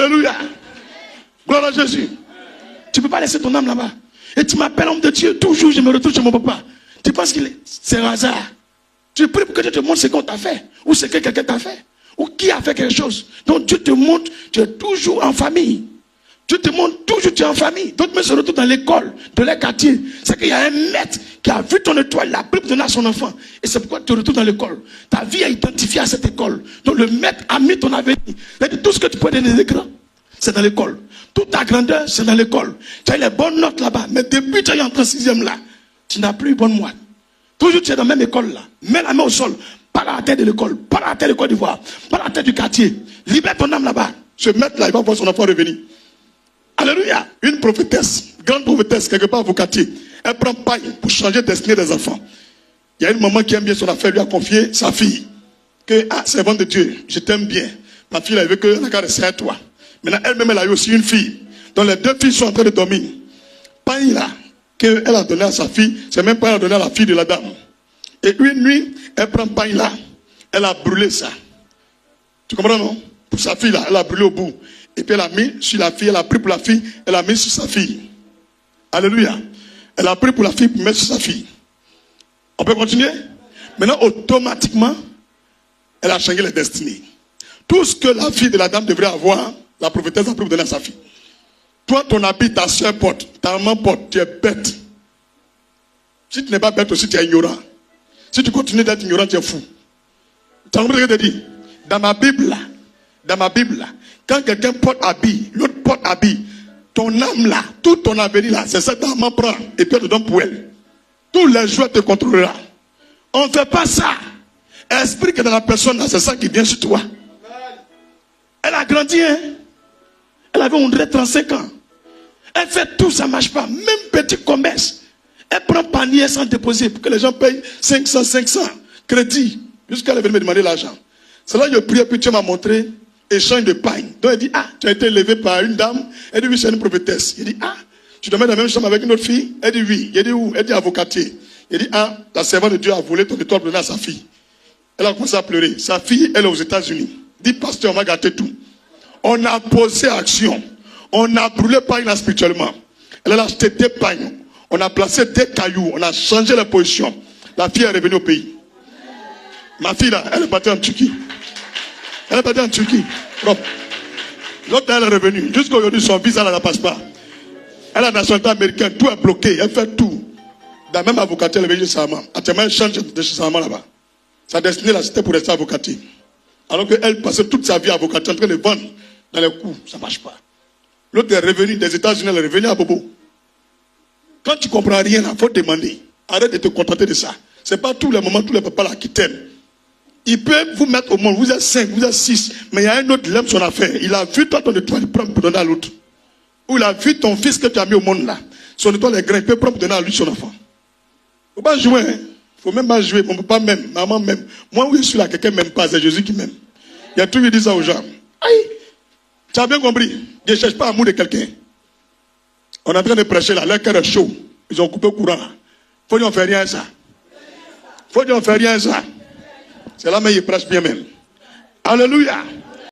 Alléluia. Gloire à Jésus. Tu ne peux pas laisser ton âme là-bas. Et tu m'appelles homme de Dieu. Toujours, je me retrouve chez mon papa. Tu penses que c'est un hasard. Tu pries pour que Dieu te montre ce qu'on t'a fait. Ou ce que quelqu'un t'a fait. Ou qui a fait quelque chose. Donc Dieu te montre, tu es toujours en famille. Dieu te montre toujours, tu es en famille. D'autres me se retrouvent dans l'école, de leur quartier. C'est qu'il y a un maître qui a vu ton étoile, il a pris pour donner à son enfant. Et c'est pourquoi tu te retrouves dans l'école. Ta vie est identifiée à cette école. Donc le maître a mis ton avenir. C'est-à-dire tout ce que tu peux donner des écrans, c'est dans l'école. Toute ta grandeur, c'est dans l'école. Tu as les bonnes notes là-bas. Mais depuis que tu es entré en 6e là, tu n'as plus une bonne moine. Toujours tu es dans la même école là. Mets la main au sol. Pas à la tête de l'école. Pas à la tête de Côte d'Ivoire. Pas à la tête du quartier. Libère ton âme là-bas. Ce maître là, il va voir son enfant revenir. Alléluia. Une prophétesse, grande prophétesse, quelque part au quartier. Elle prend paille pour changer la destinée des enfants. Il y a une maman qui aime bien son affaire, lui a confié sa fille. Que, servante de Dieu, je t'aime bien. Ma fille, elle veut que la garde c'est à toi. Maintenant, elle-même, elle a eu aussi une fille. Donc les deux filles sont en train de dormir. Paille là, qu'elle a donné à sa fille, c'est même pas elle a donné à la fille de la dame. Et une nuit, elle prend paille là, elle a brûlé ça. Tu comprends non? Pour sa fille là, elle a brûlé au bout. Et puis elle a mis sur la fille, elle a pris pour la fille, elle a mis sur sa fille. Alléluia. Elle a pris pour la fille pour mettre sur sa fille. On peut continuer? Maintenant, automatiquement, elle a changé les destinées. Tout ce que la fille de la dame devrait avoir, la prophétesse a pris pour donner à sa fille. Toi, ton habit, ta soeur porte, ta maman porte, tu es bête. Si tu n'es pas bête aussi, tu es ignorant. Si tu continues d'être ignorant, tu es fou. Tu as compris ce que je te dis? Dans ma Bible, là, quand quelqu'un porte habit, l'autre porte habit, ton âme là, tout ton avenir là, c'est ça que ta maman prend et puis elle te donne pour elle. Tous les jours, elle te contrôlera. On ne fait pas ça. Esprit que dans la personne là, c'est ça qui vient sur toi. Elle a grandi, hein. Elle avait, on dirait, 35 ans. Elle fait tout, ça ne marche pas. Même petit commerce. Elle prend panier sans déposer pour que les gens payent 500 crédits. Jusqu'à elle venir me demander l'argent. C'est là que je prie, puis Dieu m'a montré échange de paille. Donc elle dit, tu as été élevé par une dame. Elle dit, oui, c'est une prophétesse. Il dit, tu dormais dans la même chambre avec une autre fille? Elle dit, oui. Il dit, où? Elle dit, avocatier. Il dit, la servante de Dieu a volé ton étoile pour donner à sa fille. Elle a commencé à pleurer. Sa fille, elle est aux États-Unis. Dit, pasteur, on va gâter tout. On a posé action. On a brûlé paille là spirituellement. Elle a acheté des pailles. On a placé des cailloux. On a changé la position. La fille est revenue au pays. Ma fille là, elle est partie en Turquie. Elle est partie en Turquie. L'autre, elle est revenue. Jusqu'à aujourd'hui, son visa là ne passe pas. Elle a la nationalité américaine. Tout est bloqué. Elle fait tout. Dans la même avocate, elle est venue chez sa maman. Actuellement, elle change de chez sa maman là-bas. Sa destinée là, c'était pour rester avocate. Alors qu'elle passait toute sa vie avocate en train de vendre dans les coups. Ça ne marche pas. L'autre est revenu des États-Unis, elle est revenue à Bobo. Quand tu ne comprends rien, il faut demander. Arrête de te contenter de ça. Ce n'est pas tous les moments, tous les papas là qui t'aiment. Il peut vous mettre au monde, vous êtes 5, vous êtes 6, mais il y a un autre qui aime son affaire. Il a vu toi ton étoile, il prend pour donner à l'autre. Ou il a vu ton fils que tu as mis au monde là. Son étoile est grande, il peut prendre pour donner à lui son enfant. Il ne faut pas jouer, hein. Il ne faut même pas jouer, mon papa m'aime, maman m'aime. Moi, oui, je suis là, quelqu'un ne m'aime pas, c'est Jésus qui m'aime. Il y a tout qui dit ça aux gens. Aïe! Tu as bien compris? Je ne cherche pas l'amour de quelqu'un. On est en train de prêcher là, leur cœur est chaud. Ils ont coupé le courant. Faut dire on fait rien ça. Faut dire on fait rien ça. C'est là mais ils prêchent bien même. Alléluia.